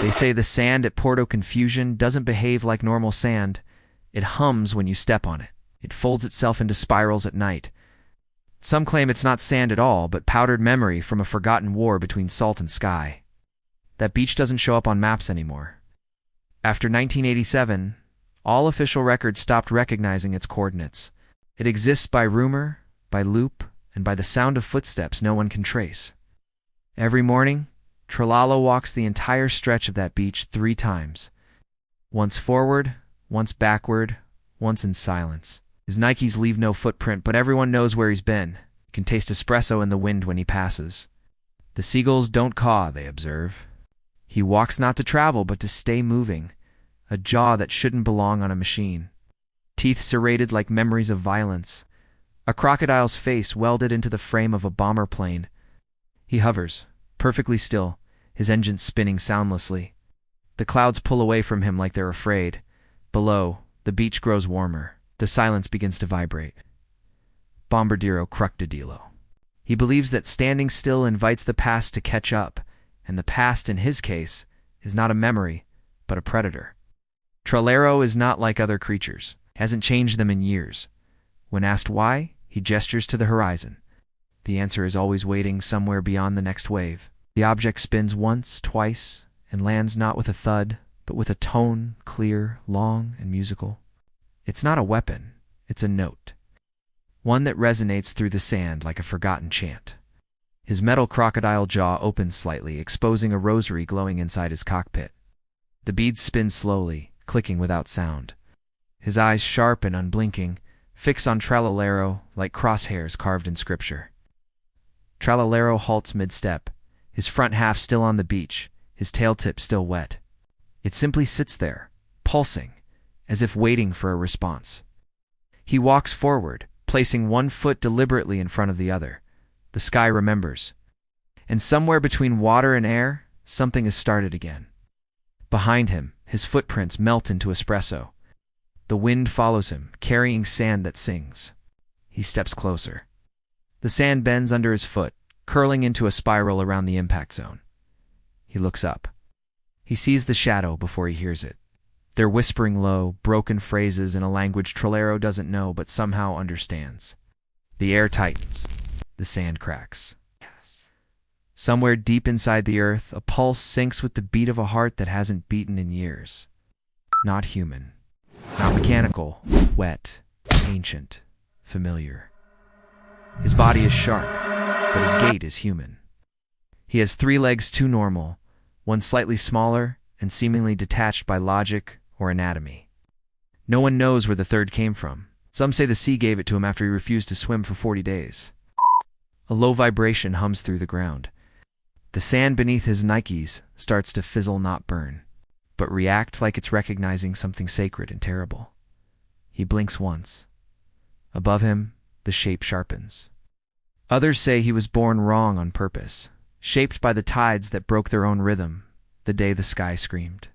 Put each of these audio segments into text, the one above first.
They say the sand at Porto Confusione doesn't behave like normal sand. It hums when you step on it. It folds itself into spirals at night. Some claim it's not sand at all, but powdered memory from a forgotten war between salt and sky. That beach doesn't show up on maps anymore. After 1987, all official records stopped recognizing its coordinates. It exists by rumor, by loop, and by the sound of footsteps no one can trace. Every morning, Tralala walks the entire stretch of that beach 3 times. Once forward, once backward, once in silence. His Nikes leave no footprint, but everyone knows where he's been. You can taste espresso in the wind when he passes. The seagulls don't caw, they observe. He walks not to travel, but to stay moving. A jaw that shouldn't belong on a machine. Teeth serrated like memories of violence. A crocodile's face welded into the frame of a bomber plane. He hovers, perfectly still, his engines spinning soundlessly. The clouds pull away from him like they're afraid. Below, the beach grows warmer. The silence begins to vibrate. Bombardiro Crocodilo. He believes that standing still invites the past to catch up, and the past, in his case, is not a memory, but a predator. Tralalero is not like other creatures, hasn't changed them in years. When asked why, he gestures to the horizon. The answer is always waiting somewhere beyond the next wave. The object spins once, twice, and lands not with a thud, but with a tone, clear, long, and musical. It's not a weapon, it's a note. One that resonates through the sand like a forgotten chant. His metal crocodile jaw opens slightly, exposing a rosary glowing inside his cockpit. The beads spin slowly, clicking without sound. His eyes, sharp and unblinking, fix on Tralalero like crosshairs carved in scripture. Tralalero halts mid-step, his front half still on the beach, his tail tip still wet. It simply sits there, pulsing, as if waiting for a response. He walks forward, placing one foot deliberately in front of the other. The sky remembers. And somewhere between water and air, something has started again. Behind him, his footprints melt into espresso. The wind follows him, carrying sand that sings. He steps closer. The sand bends under his foot, curling into a spiral around the impact zone. He looks up. He sees the shadow before he hears it. They're whispering low, broken phrases in a language Tralalero doesn't know but somehow understands. The air tightens. The sand cracks. Somewhere deep inside the earth, a pulse syncs with the beat of a heart that hasn't beaten in years. Not human. Not mechanical. Wet. Ancient. Familiar. His body is shark, but his gait is human. He has 3 legs too normal, one slightly smaller and seemingly detached by logic or anatomy. No one knows where the third came from. Some say the sea gave it to him after he refused to swim for 40 days. A low vibration hums through the ground. The sand beneath his Nikes starts to fizzle, not burn, but react like it's recognizing something sacred and terrible. He blinks once. Above him, the shape sharpens. Others say he was born wrong on purpose, shaped by the tides that broke their own rhythm the day the sky screamed.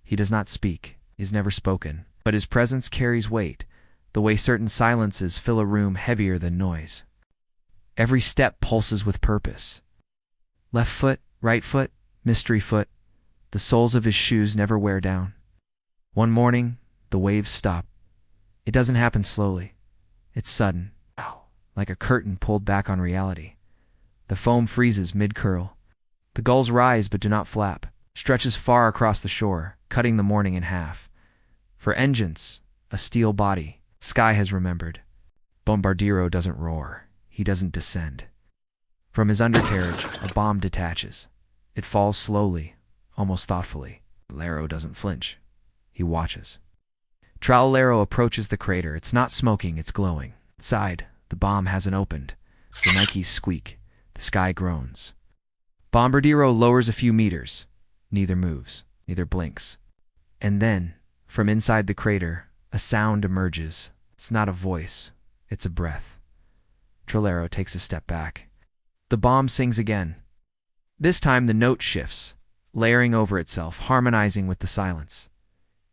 He does not speak, is never spoken, but his presence carries weight, the way certain silences fill a room heavier than noise. Every step pulses with purpose. Left foot, right foot, mystery foot. The soles of his shoes never wear down. One morning, the waves stop. It doesn't happen slowly. It's sudden, like a curtain pulled back on reality. The foam freezes mid-curl. The gulls rise but do not flap, stretches far across the shore, cutting the morning in half. For engines, a steel body, sky has remembered. Bombardiro doesn't roar. He doesn't descend. From his undercarriage, a bomb detaches. It falls slowly, almost thoughtfully. Tralalero doesn't flinch. He watches. Tralalero approaches the crater. It's not smoking, it's glowing. Inside, the bomb hasn't opened. The Nikes squeak. The sky groans. Bombardiro lowers a few meters. Neither moves, neither blinks. And then, from inside the crater, a sound emerges. It's not a voice, it's a breath. Tralalero takes a step back. The bomb sings again. This time the note shifts, layering over itself, harmonizing with the silence.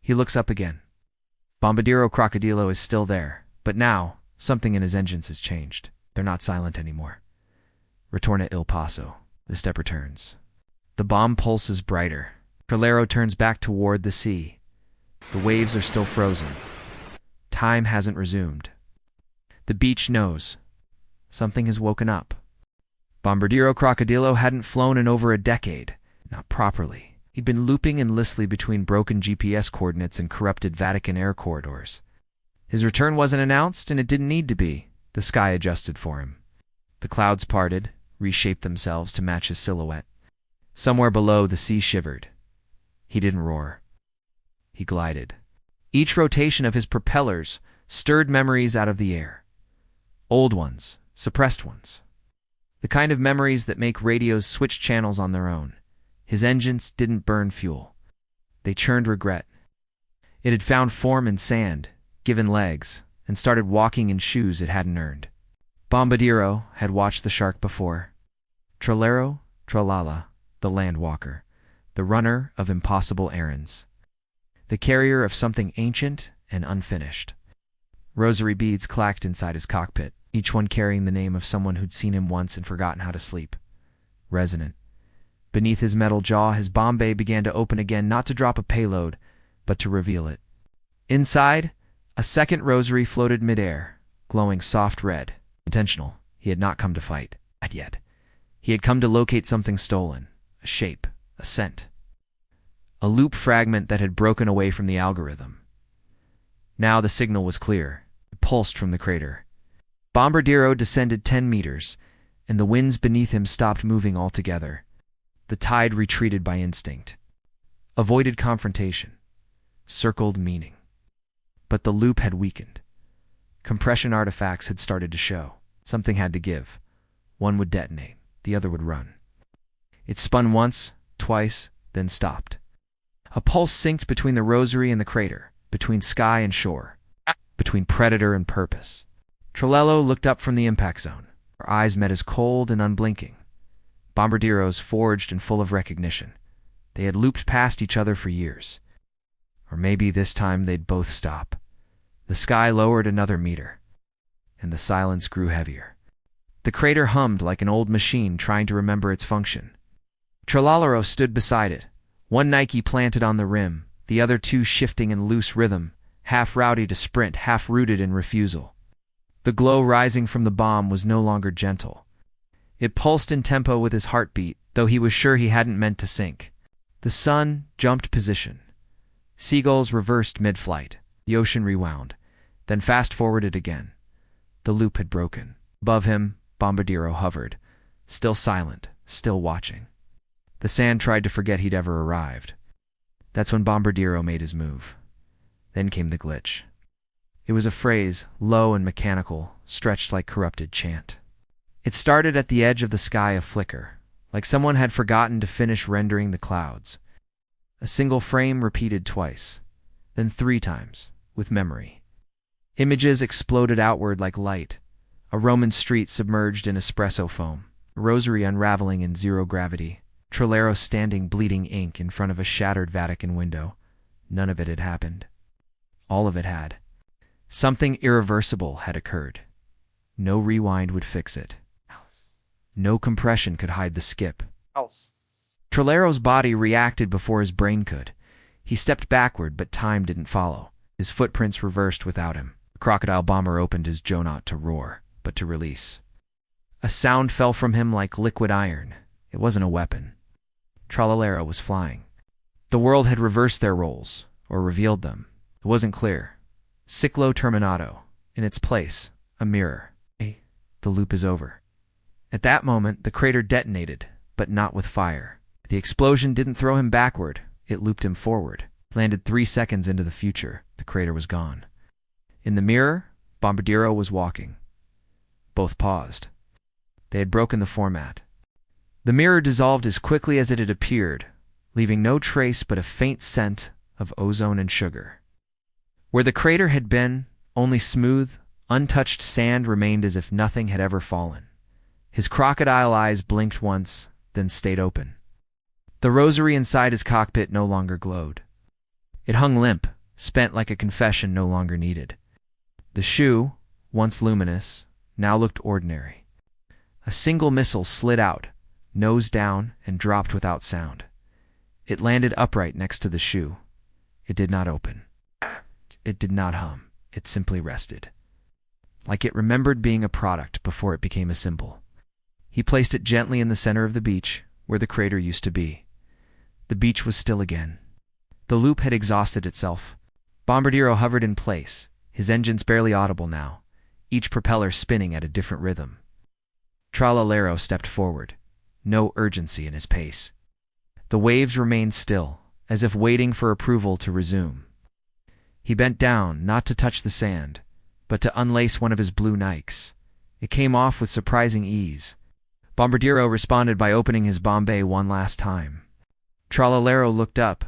He looks up again. Bombardiro Crocodilo is still there, but now, something in his engines has changed. They're not silent anymore. Retorna il paso. The step returns. The bomb pulses brighter. Tralero turns back toward the sea. The waves are still frozen. Time hasn't resumed. The beach knows. Something has woken up. Bombardiro Crocodilo hadn't flown in over a decade. Not properly. He'd been looping endlessly between broken GPS coordinates and corrupted Vatican air corridors. His return wasn't announced, and it didn't need to be. The sky adjusted for him. The clouds parted, reshaped themselves to match his silhouette. Somewhere below, the sea shivered. He didn't roar. He glided. Each rotation of his propellers stirred memories out of the air. Old ones, suppressed ones. The kind of memories that make radios switch channels on their own. His engines didn't burn fuel. They churned regret. It had found form in sand, given legs, and started walking in shoes it hadn't earned. Bombardiro had watched the shark before. Tralalero Tralala, the landwalker, the runner of impossible errands, the carrier of something ancient and unfinished. Rosary beads clacked inside his cockpit, each one carrying the name of someone who'd seen him once and forgotten how to sleep. Resonant. Beneath his metal jaw, his bomb bay began to open again, not to drop a payload, but to reveal it. Inside, a second rosary floated midair, glowing soft red. Intentional. He had not come to fight. Not yet. He had come to locate something stolen. A shape. A scent. A loop fragment that had broken away from the algorithm. Now the signal was clear. It pulsed from the crater. Bombardiro descended 10 meters, and the winds beneath him stopped moving altogether. The tide retreated by instinct. Avoided confrontation. Circled meaning. But the loop had weakened. Compression artifacts had started to show. Something had to give. One would detonate. The other would run. It spun once, twice, then stopped. A pulse synced between the rosary and the crater, between sky and shore, between predator and purpose. Tralala looked up from the impact zone. Her eyes met his cold and unblinking. Bombardiro's forged and full of recognition. They had looped past each other for years. Or maybe this time they'd both stop. The sky lowered another meter, and the silence grew heavier. The crater hummed like an old machine trying to remember its function. Tralalero stood beside it, one Nike planted on the rim, the other two shifting in loose rhythm, half rowdy to sprint, half rooted in refusal. The glow rising from the bomb was no longer gentle. It pulsed in tempo with his heartbeat, though he was sure he hadn't meant to sink. The sun jumped position. Seagulls reversed mid-flight. The ocean rewound, then fast-forwarded again. The loop had broken. Above him, Bombardiro hovered, still silent, still watching. The sand tried to forget he'd ever arrived. That's when Bombardiro made his move. Then came the glitch. It was a phrase, low and mechanical, stretched like corrupted chant. It started at the edge of the sky a flicker, like someone had forgotten to finish rendering the clouds. A single frame repeated twice, then 3 times, with memory. Images exploded outward like light. A Roman street submerged in espresso foam, a rosary unraveling in zero gravity, Tralero standing bleeding ink in front of a shattered Vatican window. None of it had happened. All of it had. Something irreversible had occurred. No rewind would fix it. No compression could hide the skip. Tralero's body reacted before his brain could. He stepped backward, but time didn't follow. His footprints reversed without him. The crocodile bomber opened his jaw not to roar, but to release. A sound fell from him like liquid iron. It wasn't a weapon. Tralalero was flying. The world had reversed their roles, or revealed them. It wasn't clear. Ciclo terminato. In its place, a mirror. The loop is over. At that moment, the crater detonated, but not with fire. The explosion didn't throw him backward. It looped him forward. Landed 3 seconds into the future. The crater was gone. In the mirror, Bombardiro was walking. Both paused. They had broken the format. The mirror dissolved as quickly as it had appeared, leaving no trace but a faint scent of ozone and sugar. Where the crater had been, only smooth, untouched sand remained as if nothing had ever fallen. His crocodile eyes blinked once, then stayed open. The rosary inside his cockpit no longer glowed. It hung limp, spent like a confession no longer needed. The shoe, once luminous, now looked ordinary. A single missile slid out, nose down, and dropped without sound. It landed upright next to the shoe. It did not open. It did not hum. It simply rested. Like it remembered being a product before it became a symbol. He placed it gently in the center of the beach, where the crater used to be. The beach was still again. The loop had exhausted itself. Bombardiro hovered in place, his engines barely audible now, each propeller spinning at a different rhythm. Tralalero stepped forward, no urgency in his pace. The waves remained still, as if waiting for approval to resume. He bent down, not to touch the sand, but to unlace one of his blue Nikes. It came off with surprising ease. Bombardiro responded by opening his Bombay one last time. Tralalero looked up.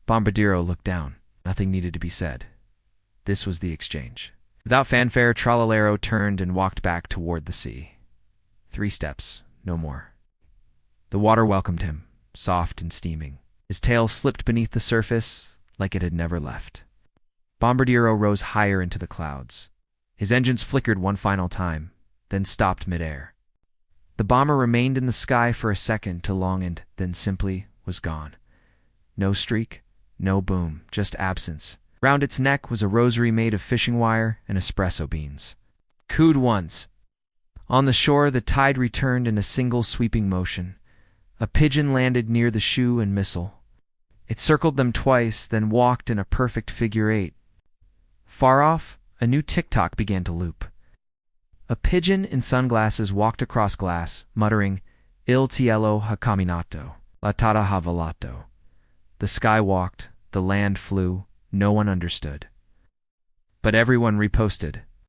Bombardiro looked down. Nothing needed to be said. This was the exchange. Without fanfare, Tralalero turned and walked back toward the sea. 3 steps, no more. The water welcomed him, soft and steaming. His tail slipped beneath the surface like it had never left. Bombardiro rose higher into the clouds. His engines flickered one final time, then stopped midair. The bomber remained in the sky for a second too long and then simply was gone. No streak, no boom, just absence. Round its neck was a rosary made of fishing wire and espresso beans. Cooed once. On the shore, the tide returned in a single sweeping motion. A pigeon landed near the shoe and missile. It circled them twice, then walked in a perfect figure 8. Far off, a new tick-tock began to loop. A pigeon in sunglasses walked across glass, muttering, "Il cielo ha camminato, la terra ha volato." The sky walked, the land flew, no one understood. But everyone reposted.